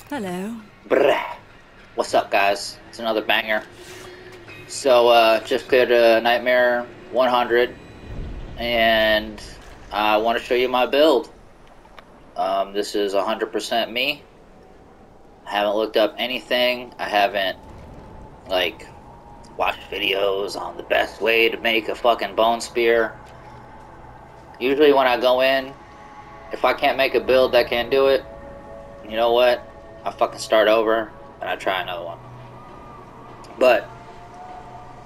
Hello. Brah. What's up, guys? It's another banger. So, just cleared a Nightmare 100, and I want to show you my build. This is 100% me. I haven't looked up anything. I haven't, like, watched videos on the best way to make a fucking bone spear. Usually when I go in, if I can't make a build that can do it, you know what? I fucking start over, and I try another one. But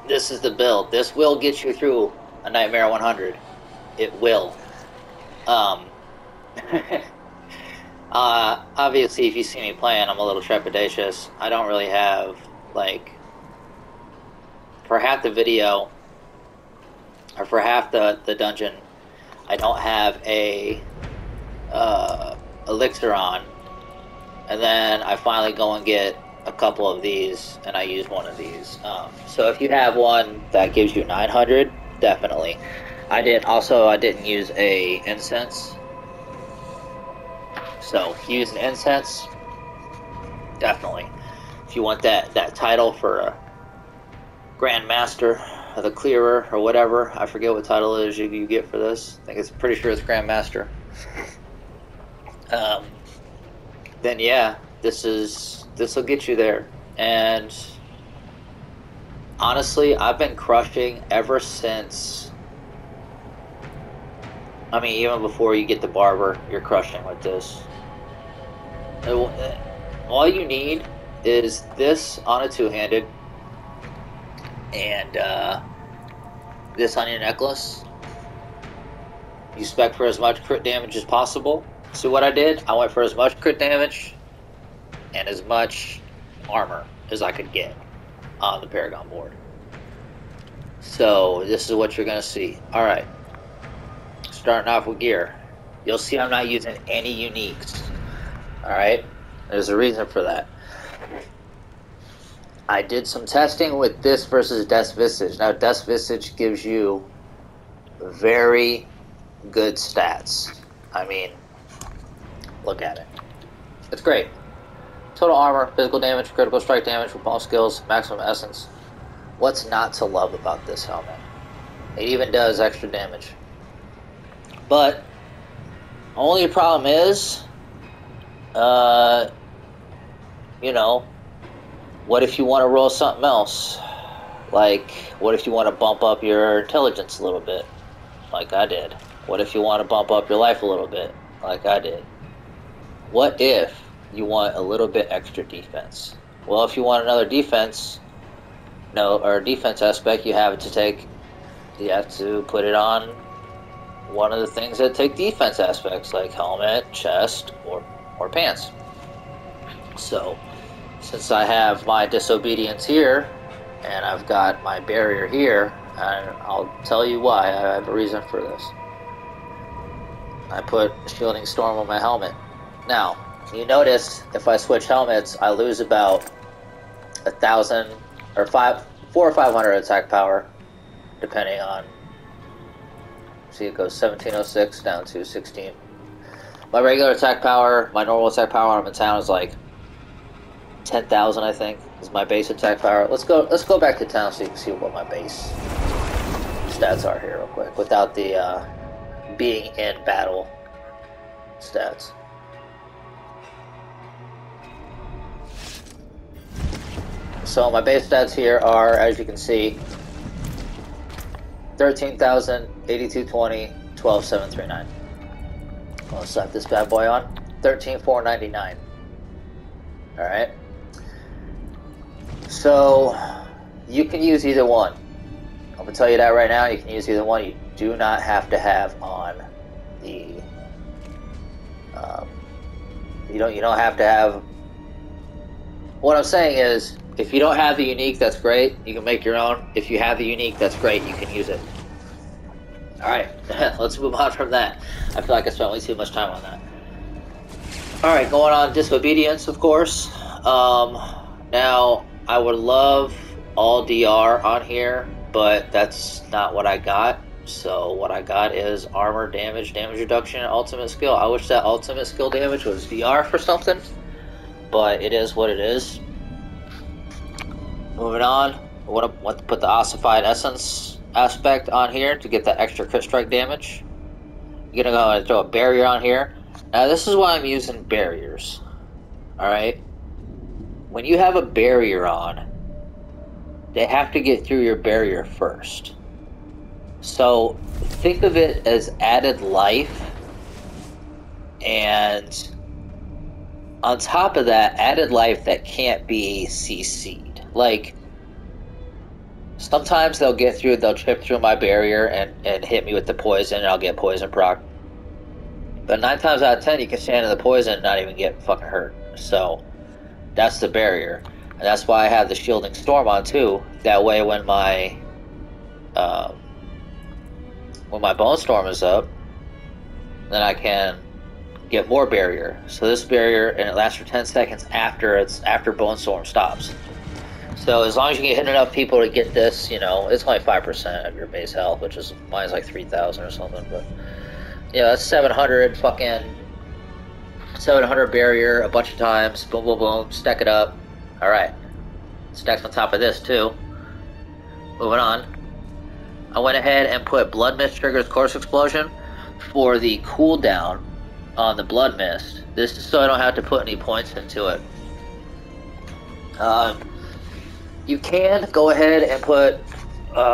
this is the build. This will get you through a Nightmare 100. It will. Um, Obviously, if you see me playing, I'm a little trepidatious. I don't really have, like, for half the video, or for half the dungeon, I don't have a elixir on. And then I finally go and get a couple of these, and I use one of these. So if you have one that gives you 900, definitely. I didn't use a incense. So if you use an incense, definitely. If you want that title for a Grand Master or the Clearer or whatever, I forget what title it is you get for this. I think it's pretty sure it's Grand Master. Then yeah, this will get you there. And honestly, I've been crushing ever since. I mean, even before you get the barber, you're crushing with this. All you need is this on a two-handed, and this on your necklace. You spec for as much crit damage as possible. So what I did, I went for as much crit damage and as much armor as I could get on the Paragon board. So this is what you're going to see. Alright, starting off with gear. You'll see I'm not using any uniques. Alright, there's a reason for that. I did some testing with this versus Death's Visage. Now Death's Visage gives you very good stats. I mean, look at it. It's great. Total armor, physical damage, critical strike damage, repulse skills, maximum essence. What's not to love about this helmet? It even does extra damage. But only problem is, you know, what if you want to roll something else? Like, what if you want to bump up your intelligence a little bit, like I did? What if you want to bump up your life a little bit, like I did? What if you want a little bit extra defense? Well, if you want another defense, defense aspect, you have to put it on one of the things that take defense aspects, like helmet, chest, or pants. So, since I have my disobedience here, and I've got my barrier here, and I'll tell you why. I have a reason for this. I put Shielding Storm on my helmet. Now, you notice if I switch helmets, I lose about 1,000 or 400 or 500 attack power, depending on. See, it goes 1706 down to 16. My regular attack power, my normal attack power when I'm in town is like 10,000, I think, is my base attack power. Let's go back to town so you can see what my base stats are here real quick, without the being in battle stats. So my base stats here are, as you can see, 13,000, 8220, 12,739. Let's slap this bad boy on. 13,499. Alright. So, you can use either one. I'm going to tell you that right now. You can use either one. You do not have to have on the... you don't have to have... What I'm saying is, if you don't have the unique, that's great. You can make your own. If you have the unique, that's great. You can use it. Alright, let's move on from that. I feel like I spent way too much time on that. Alright, going on Disobedience, of course. Now, I would love all DR on here, but that's not what I got. So what I got is armor, damage reduction, and ultimate skill. I wish that ultimate skill damage was DR for something. but it is what it is. Moving on, I want to put the ossified essence aspect on here to get that extra crit strike damage. You're gonna go and throw a barrier on here. Now this is why I'm using barriers. Alright? When you have a barrier on, they have to get through your barrier first. So think of it as added life, and on top of that, added life that can't be CC'd. Like, sometimes they'll trip through my barrier and hit me with the poison, and I'll get poison proc. But 9 times out of 10, you can stand in the poison and not even get fucking hurt. So, that's the barrier. And that's why I have the shielding storm on too. That way when my bone storm is up, then I can get more barrier. So this barrier, and it lasts for 10 seconds after bone storm stops. So as long as you can hit enough people to get this, you know, it's only 5% of your base health, which is, mine's like 3,000 or something, but yeah, that's 700 barrier a bunch of times, boom, boom, boom, stack it up. Alright, stacks on top of this too. Moving on, I went ahead and put Blood Mist triggers Course Explosion for the cooldown on the Blood Mist. This is so I don't have to put any points into it. You can go ahead and put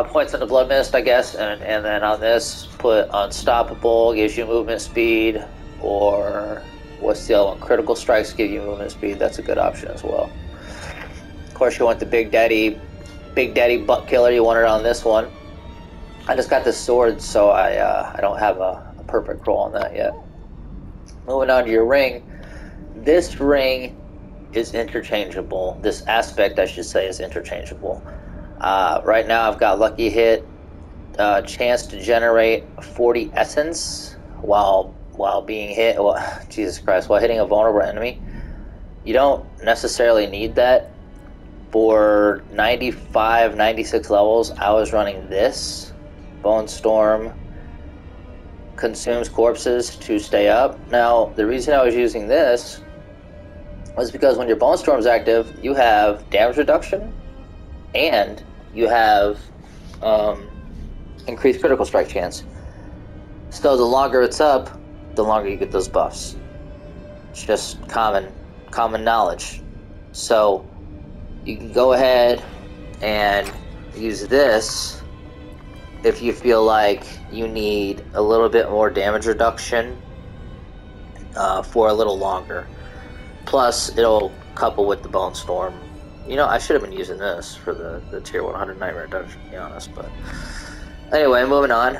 points into Blood Mist, I guess, and then on this, put Unstoppable, gives you movement speed, or what's the other one? Critical Strikes give you movement speed. That's a good option as well. Of course, you want the Big Daddy butt killer. You want it on this one. I just got this sword, so I don't have a perfect roll on that yet. Moving on to your ring. This ring is interchangeable. This aspect, I should say, is interchangeable. Right now, I've got Lucky Hit, chance to generate 40 essence while being hit. Well, Jesus Christ, while hitting a vulnerable enemy. You don't necessarily need that. For 95, 96 levels, I was running this. Bone Storm consumes corpses to stay up. Now, the reason I was using this was because when your Bone Storm is active, you have damage reduction and you have increased critical strike chance. So the longer it's up, the longer you get those buffs. It's just common knowledge. So you can go ahead and use this if you feel like you need a little bit more damage reduction for a little longer. Plus, it'll couple with the Bone Storm. You know, I should have been using this for the Tier 100 Nightmare Reduction, to be honest. But anyway, moving on.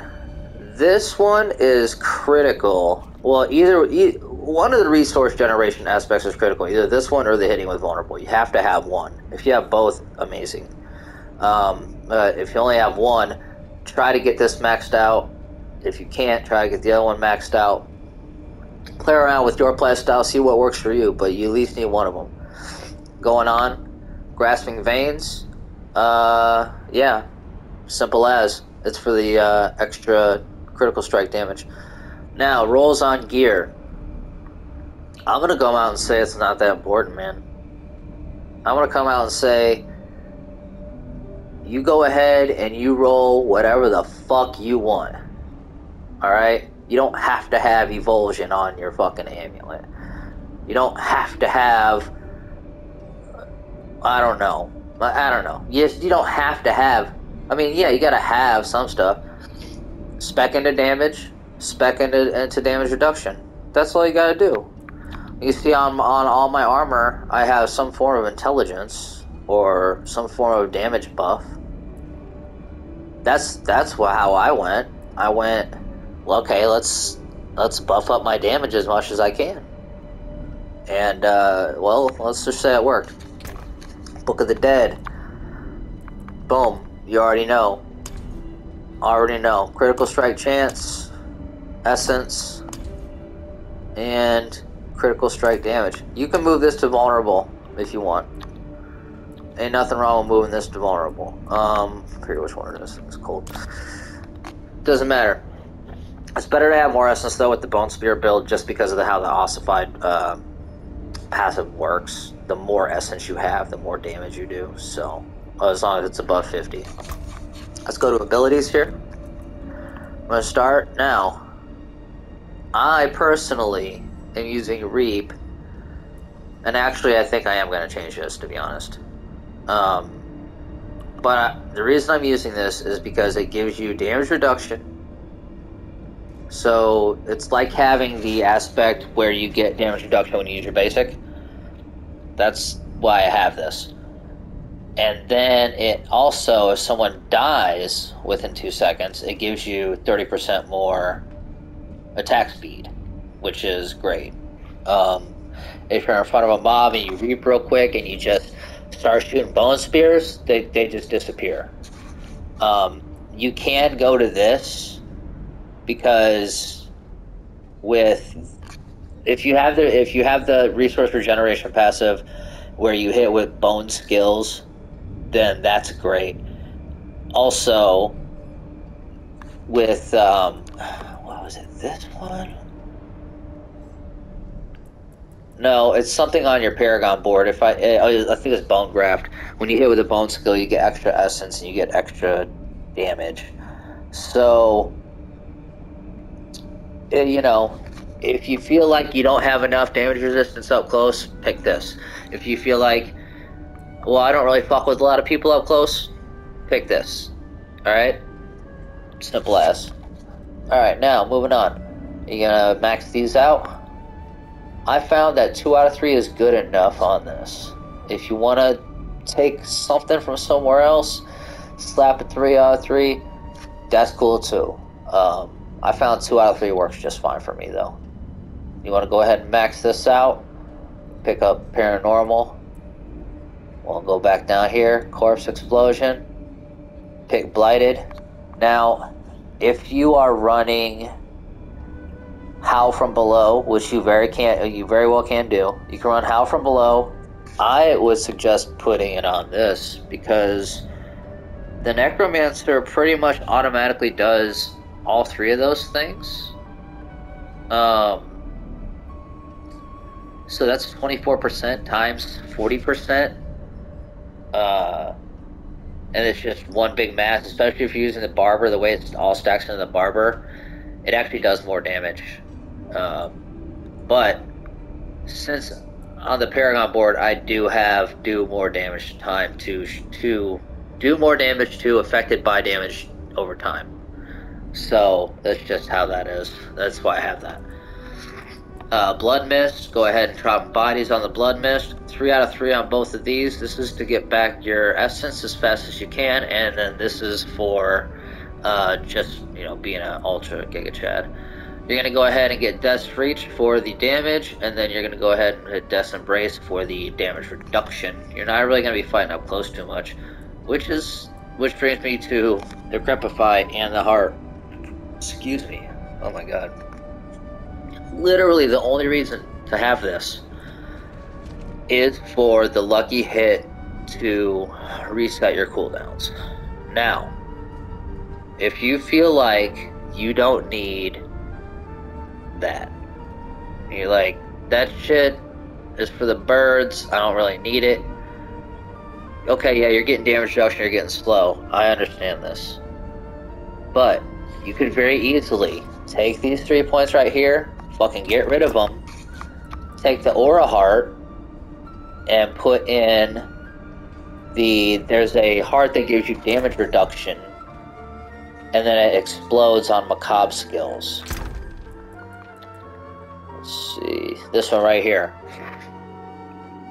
This one is critical. Well, either one of the resource generation aspects is critical. Either this one or the hitting with vulnerable. You have to have one. If you have both, amazing. If you only have one, try to get this maxed out. If you can't, try to get the other one maxed out. Play around with your playstyle, see what works for you, but you at least need one of them. Going on, Grasping Veins. Yeah, simple as. It's for the extra critical strike damage. Now, rolls on gear. I'm going to come out and say it's not that important, man. I'm going to come out and say, you go ahead and you roll whatever the fuck you want. Alright? You don't have to have Evulsion on your fucking amulet. You don't have to have... I don't know. Yes, you don't have to have... I mean, yeah, you gotta have some stuff. Spec into damage. Spec into damage reduction. That's all you gotta do. You see on all my armor, I have some form of intelligence. Or some form of damage buff. That's how I went. I went... Well, okay, let's buff up my damage as much as I can. And, well, let's just say it worked. Book of the Dead. Boom. You already know. Critical strike chance, essence, and critical strike damage. You can move this to vulnerable if you want. Ain't nothing wrong with moving this to vulnerable. I forget which one it is. It's cold. Doesn't matter. It's better to have more essence though with the Bone Spear build, just because of how the ossified passive works. The more essence you have, the more damage you do. So as long as it's above 50. Let's go to abilities here. I'm going to start now. I personally am using Reap, and actually I think I am going to change this, to be honest. But the reason I'm using this is because it gives you damage reduction. So it's like having the aspect where you get damage reduction when you use your basic. That's why I have this. And then it also, if someone dies within 2 seconds, it gives you 30% more attack speed, which is great. If you're in front of a mob and you reap real quick and you just start shooting bone spears, they just disappear. You can go to this because if you have the resource regeneration passive where you hit with bone skills, then that's great. Also, with what was it? This one? No, it's something on your Paragon board. I think it's Bone Graft. When you hit with a bone skill, you get extra essence and you get extra damage. So, you know, if you feel like you don't have enough damage resistance up close, pick this. If you feel like, well, I don't really fuck with a lot of people up close, pick this. Alright? Simple as. Alright, now, moving on. You're gonna max these out. I found that 2 out of 3 is good enough on this. If you want to take something from somewhere else, slap a 3 out of 3, that's cool too. I found 2 out of 3 works just fine for me though. You want to go ahead and max this out, pick up Paranormal. We'll go back down here, Corpse Explosion, pick Blighted. Now, if you are running Howl from Below, which you very well can do. You can run Howl from Below. I would suggest putting it on this because the Necromancer pretty much automatically does all 3 of those things. So that's 24% times 40%. And it's just one big mass, especially if you're using the Barber, the way it all stacks into the Barber, it actually does more damage. But since on the Paragon board I do more damage time to do more damage to affected by damage over time. So that's just how that is. That's why I have that. Blood Mist, go ahead and drop bodies on the Blood Mist. 3 out of 3 on both of these. This is to get back your essence as fast as you can, and then this is for just, being an Ultra Giga Chad. You're going to go ahead and get Death's Reach for the damage, and then you're going to go ahead and hit Death's Embrace for the damage reduction. You're not really going to be fighting up close too much, which brings me to the Crepify and the Heart. Excuse me. Oh my god. Literally the only reason to have this is for the lucky hit to reset your cooldowns. Now, if you feel like you don't need that, you're like, that shit is for the birds, I don't really need it. Okay, yeah, you're getting damage reduction, you're getting slow. I understand this. But you could very easily take these 3 points right here, fucking get rid of them, take the Aura Heart, and put in there's a heart that gives you damage reduction, and then it explodes on Macabre skills. Let's see, this one right here.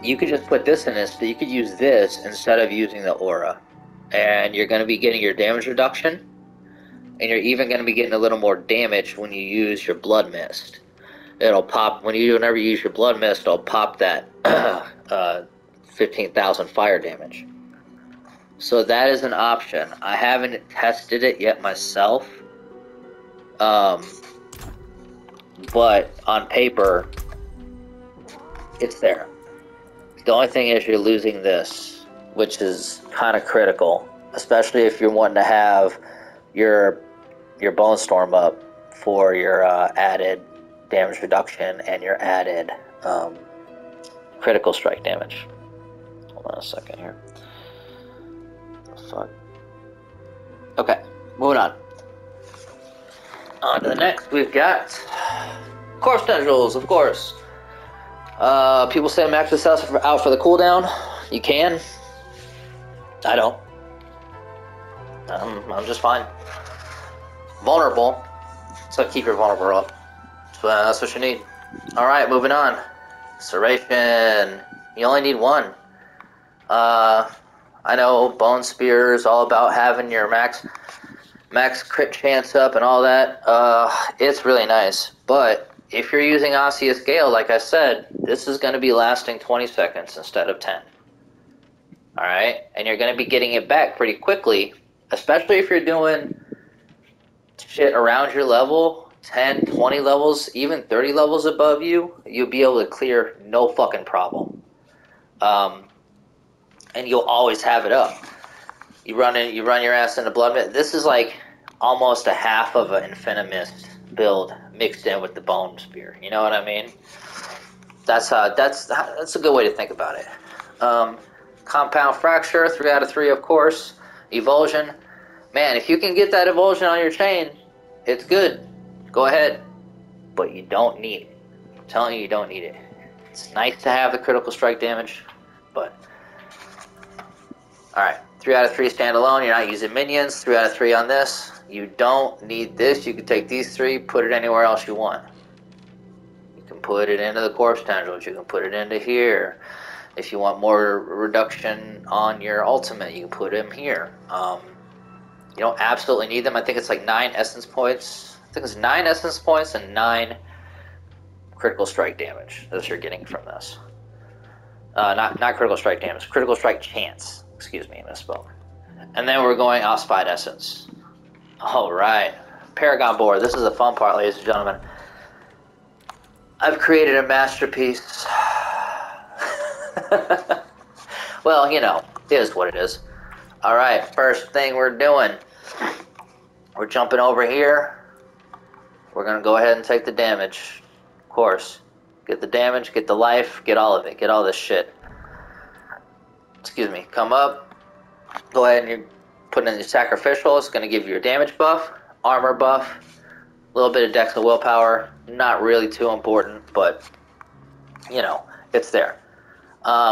You could just put this in this, you could use this instead of using the Aura. And you're going to be getting your damage reduction, and you're even going to be getting a little more damage when you use your Blood Mist. It'll pop, whenever you use your Blood Mist, it'll pop that 15,000 fire damage. So that is an option. I haven't tested it yet myself. But on paper, it's there. The only thing is you're losing this, which is kind of critical, especially if you're wanting to have your Bone Storm up for your added damage reduction and your added critical strike damage. Hold on a second here. What the fuck? Okay, moving on. On to the next, we've got Corpse Tendrils, of course. People say max this out for the cooldown. You can. I don't. I'm just fine. Vulnerable. So keep your vulnerable up. So that's what you need. Alright, moving on. Serration. You only need one. I know Bone Spear is all about having your max crit chance up and all that. It's really nice. But if you're using Osseous Gale, like I said, this is going to be lasting 20 seconds instead of 10. Alright? And you're going to be getting it back pretty quickly, especially if you're doing shit around your level, 10, 20 levels, even 30 levels above you, you'll be able to clear no fucking problem. And you'll always have it up. You run your ass into Blood Mist. This is like almost a half of an Infinimist build mixed in with the Bone Spear. You know what I mean? That's a good way to think about it. Compound Fracture, 3 out of 3, of course. Evulsion. Man, if you can get that Evulsion on your chain, it's good. Go ahead. But you don't need it. I'm telling you, you don't need it. It's nice to have the critical strike damage, but... Alright, 3 out of 3 standalone. You're not using minions. 3 out of 3 on this. You don't need this. You can take these 3, put it anywhere else you want. You can put it into the Corpse Tendrils. You can put it into here. If you want more reduction on your ultimate, you can put them here. You don't absolutely need them. I think it's like 9 essence points. I think it's 9 essence points and 9 critical strike damage that you're getting from this. Not critical strike damage. Critical strike chance. Excuse me, I misspoke. And then we're going Ossified Essence. Alright. Paragon board. This is the fun part, ladies and gentlemen. I've created a masterpiece. Well, you know, it is what it is. Alright, first thing we're doing. We're jumping over here. We're going to go ahead and take the damage. Of course. Get the damage, get the life, get all of it. Get all this shit. Excuse me. Come up. Go ahead and you put in your sacrificial. It's going to give you your damage buff, armor buff, a little bit of dex and willpower. Not really too important, but, you know, it's there.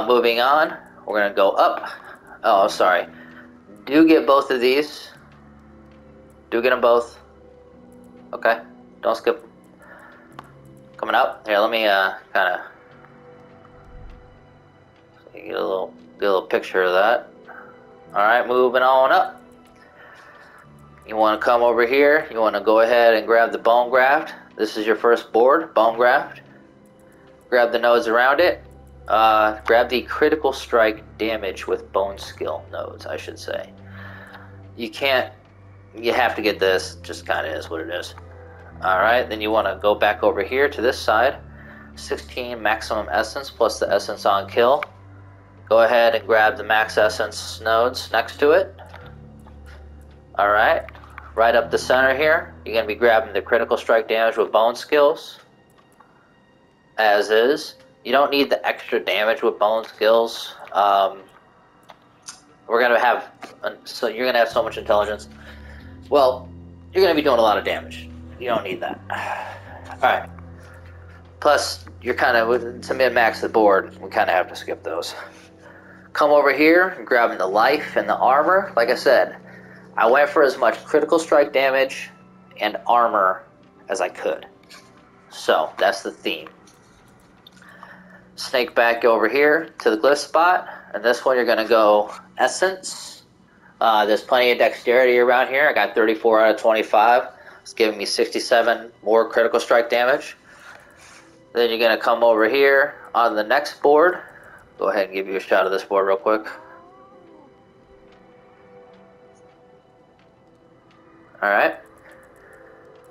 Moving on. We're going to go up. Oh, sorry. Do get both of these. Do get them both. Okay. Don't skip them. Coming up. Here, let me kind of get a little picture of that. Alright, moving on up. You want to come over here. You want to go ahead and grab the Bone Graft. This is your first board, Bone Graft. Grab the nodes around it. Grab the critical strike damage with bone skill nodes, I should say. You have to get this, just kind of is what it is. Alright, then you want to go back over here to this side. 16 maximum essence plus the essence on kill. Go ahead and grab the max essence nodes next to it. Alright, right up the center here, you're going to be grabbing the critical strike damage with bone skills. As is. You don't need the extra damage with bone skills. We're gonna have you're gonna have so much intelligence. Well, you're gonna be doing a lot of damage. You don't need that. All right. Plus, you're kind of to min-max the board. We kind of have to skip those. Come over here, grabbing the life and the armor. Like I said, I went for as much critical strike damage and armor as I could. So that's the theme. Snake back over here to the glyph spot, and this one you're going to go essence. There's plenty of dexterity around here. I got 34 out of 25. It's giving me 67 more critical strike damage. Then you're going to come over here on the next board. Go ahead and give you a shot of this board real quick. Alright.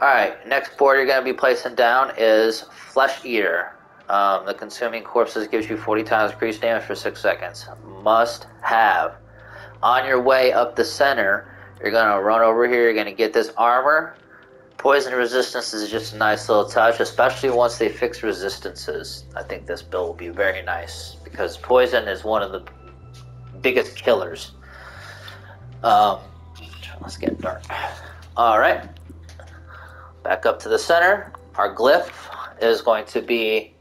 Alright, next board you're going to be placing down is Flesh Eater. The consuming corpses gives you 40 times increased damage for 6 seconds. Must have. On your way up the center, you're going to run over here. You're going to get this armor. Poison resistance is just a nice little touch, especially once they fix resistances. I think this build will be very nice, because poison is one of the biggest killers. Let's get dark. Alright. Back up to the center. Our glyph is going to be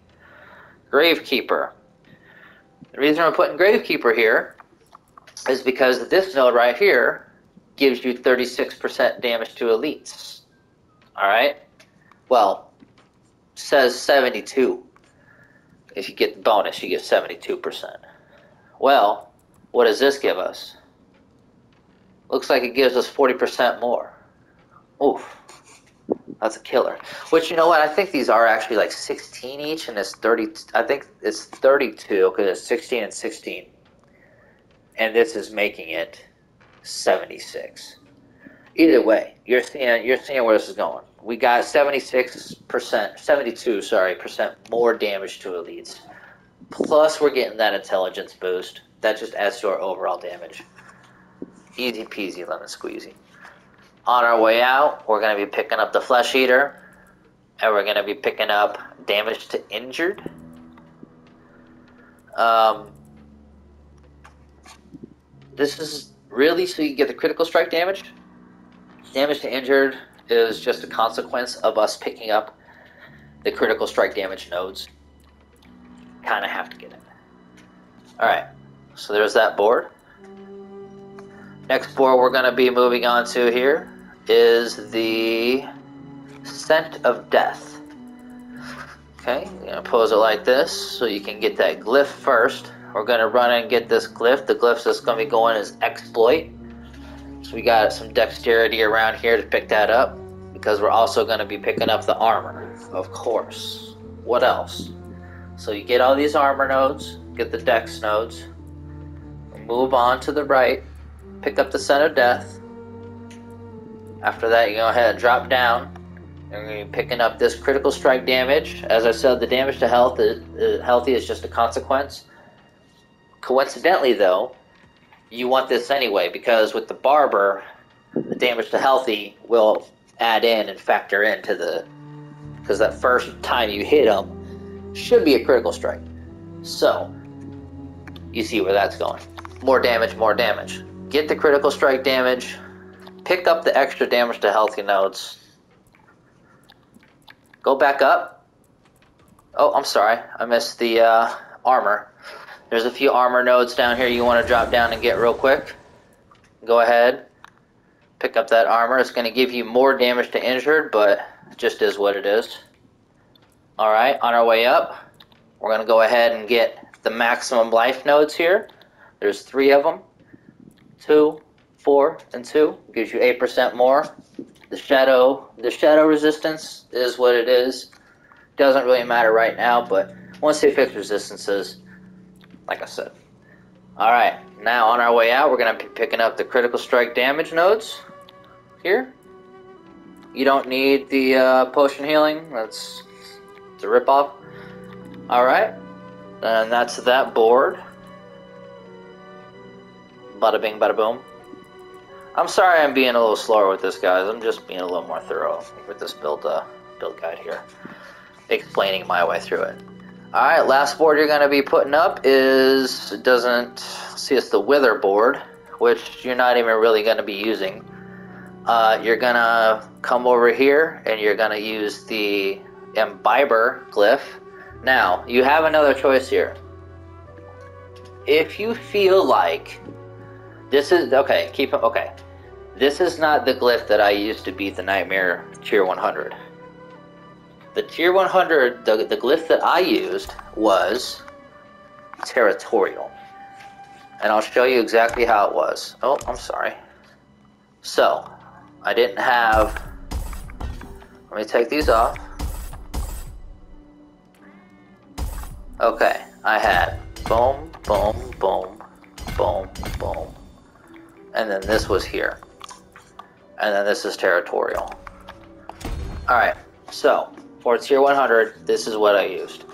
Gravekeeper. The reason we're putting Gravekeeper here is because this node right here gives you 36% damage to elites. Alright? Well, says 72. If you get the bonus, you get 72%. Well, what does this give us? Looks like it gives us 40% more. Oof. That's a killer. Which, you know what? I think these are actually like 16 each, and it's 30. I think it's 32 because it's 16 and 16. And this is making it 76. Either way, you're seeing where this is going. We got 72% more damage to elites. Plus, we're getting that intelligence boost. That just adds to our overall damage. Easy peasy lemon squeezy. On our way out, we're going to be picking up the Flesh Eater. And we're going to be picking up damage to injured. This is really so you get the critical strike damage. Damage to injured is just a consequence of us picking up the critical strike damage nodes. Kind of have to get it. Alright, so there's that board. Next board we're going to be moving on to here is the Scent of Death. Okay, you're going to pose it like this so you can get that glyph first. We're going to run and get this glyph. The glyph that's going to be going is Exploit. So we got some dexterity around here to pick that up, because we're also going to be picking up the armor, of course. What else? So you get all these armor nodes, get the dex nodes, move on to the right, pick up the Scent of Death. After that, you go ahead and drop down. You're going to be picking up this critical strike damage. As I said, the damage to healthy is just a consequence. Coincidentally, though, you want this anyway, because with the Barber, the damage to healthy will add in and factor into the... because that first time you hit him should be a critical strike. So, you see where that's going. More damage, more damage. Get the critical strike damage. Pick up the extra damage to healthy nodes. Go back up. Oh, I'm sorry. I missed the armor. There's a few armor nodes down here you want to drop down and get real quick. Go ahead. Pick up that armor. It's going to give you more damage to injured, but it just is what it is. Alright, on our way up, we're going to go ahead and get the maximum life nodes here. There's 3 of them. 2, 4, and 2. Gives you 8% more. The shadow resistance is what it is. Doesn't really matter right now, but once they fix resistances, like I said. Alright, now on our way out, we're going to be picking up the critical strike damage nodes here. You don't need the potion healing. That's a ripoff. Alright, and that's that board. Bada bing, bada boom. I'm sorry I'm being a little slower with this, guys. I'm just being a little more thorough with this build guide here. Explaining my way through it. Alright, last board you're going to be putting up is, it's the Wither board, which you're not even really going to be using. You're going to come over here and you're going to use the Imbiber glyph. Now, you have another choice here. If you feel like this is, this is not the glyph that I used to beat the Nightmare Tier 100. The Tier 100, the glyph that I used was Territorial. And I'll show you exactly how it was. Oh, I'm sorry. So, I didn't have... Let me take these off. Okay, I had boom, boom, boom, boom, boom. And then this was here. And then this is Territorial. Alright, so... for Tier 100, this is what I used.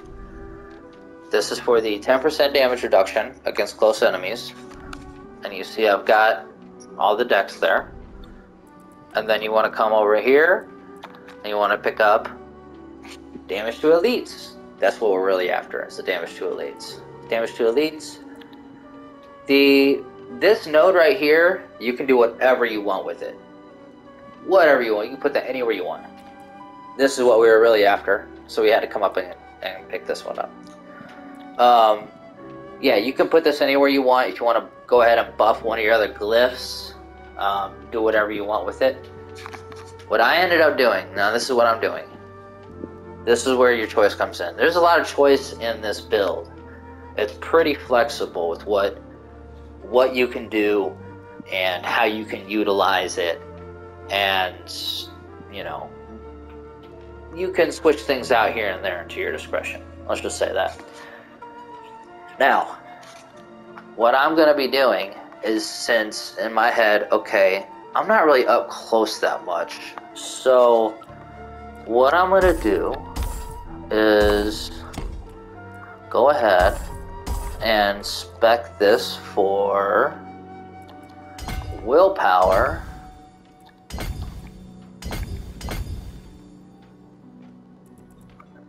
This is for the 10% damage reduction against close enemies. And you see I've got all the decks there. And then you want to come over here And you want to pick up damage to elites. That's what we're really after, is the damage to elites. Damage to elites. This node right here, you can do whatever you want with it. Whatever you want. You can put that anywhere you want. This is what we were really after, so we had to come up and pick this one up. Yeah, you can put this anywhere you want. If you want to go ahead and buff one of your other glyphs, do whatever you want with it. What I ended up doing, now this is what I'm doing. This is where your choice comes in. There's a lot of choice in this build. It's pretty flexible with what you can do and how you can utilize it. And, you know, you can switch things out here and there to your discretion. Let's just say that. Now, what I'm going to be doing is, since in my head, okay, I'm not really up close that much. So, what I'm going to do is go ahead and spec this for willpower.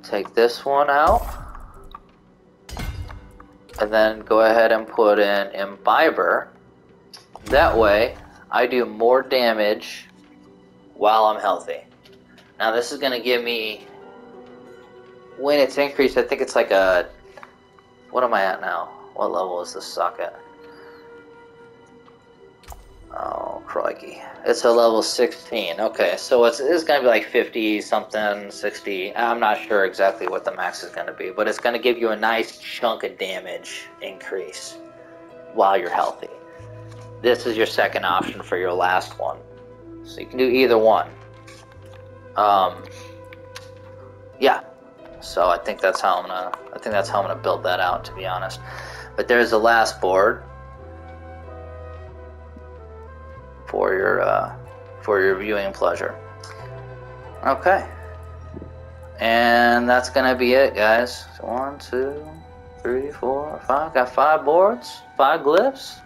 Take this one out. And then go ahead and put in Imbiber. That way, I do more damage while I'm healthy. Now this is going to give me, when it's increased, I think it's like a, what am I at now? What level is this socket? Oh, crikey. It's a level 16. Okay, so it's going to be like 50 something, 60. I'm not sure exactly what the max is going to be, but it's going to give you a nice chunk of damage increase while you're healthy. This is your second option for your last one. So you can do either one. Yeah. So I think that's how I'm gonna build that out, to be honest. But there's the last board for your viewing pleasure. Okay. And that's gonna be it, guys. 1, 2, 3, 4, 5. Got 5 boards, 5 glyphs.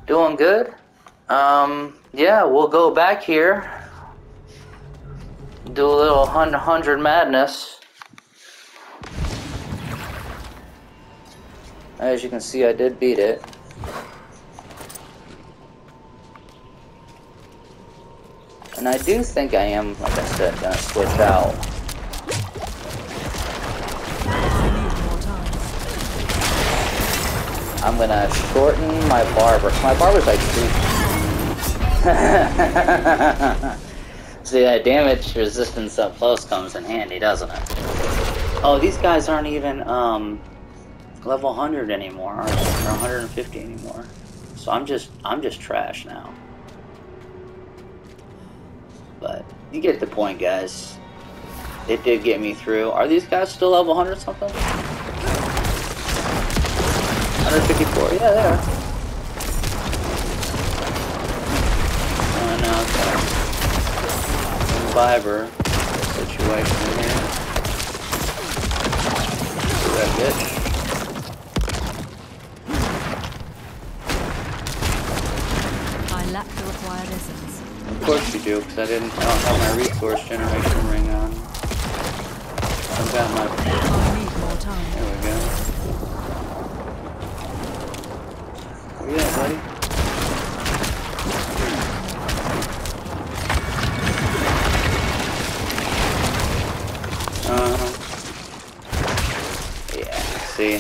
Doing good. Yeah, we'll go back here. Do a little 100 madness. As you can see, I did beat it. And I do think I am, like I said, gonna switch out. I'm gonna shorten my barber. My barber's like 2. See, that damage resistance up close comes in handy, doesn't it? Oh, these guys aren't even level 100 anymore, or 150 anymore. So I'm just trash now. But you get the point, guys. It did get me through. Are these guys still level 100 something? 154. Yeah, they are. Oh no, okay. Fiber situation here. See that bitch? I lack the required essence. Of course you do, because I don't have my resource generation ring on. I've got my. I need more time. There we go. Where you at, buddy? Yeah, see?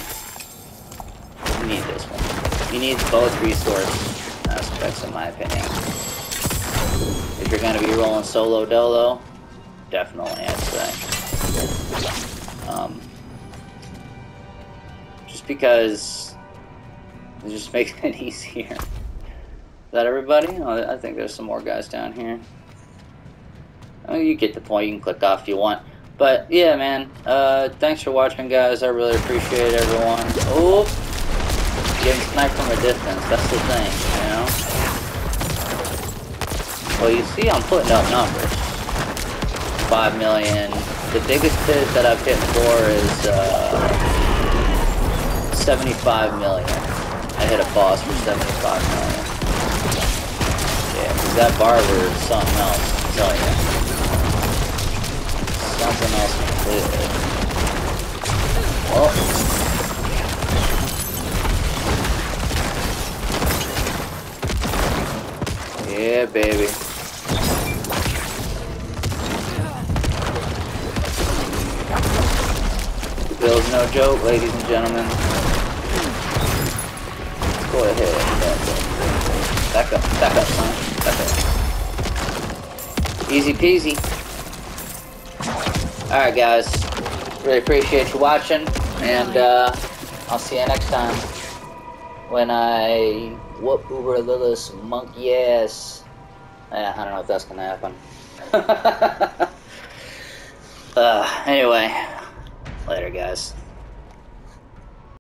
You need this one. You need both resource aspects, in my opinion. If you're going to be rolling solo dolo, definitely, I'd say. Just because it just makes it easier. Is that everybody? Oh, I think there's some more guys down here. I mean, you get the point. You can click off if you want. But yeah, man. Thanks for watching, guys. I really appreciate everyone. Oh, getting sniped from a distance. That's the thing, you know. Well, you see, I'm putting up numbers. 5 million. The biggest hit that I've hit for is 75 million. I hit a boss for 75 million. Yeah, because that barber is something else, I'll tell you. Something else completely. Oh. Yeah, baby. The bill's no joke, ladies and gentlemen. Go ahead. Back up, son. Back up. Easy peasy. Alright, guys. Really appreciate you watching, and I'll see you next time when I whoop Uber Lilith's monkey ass. I don't know if that's gonna happen. Anyway, later, guys.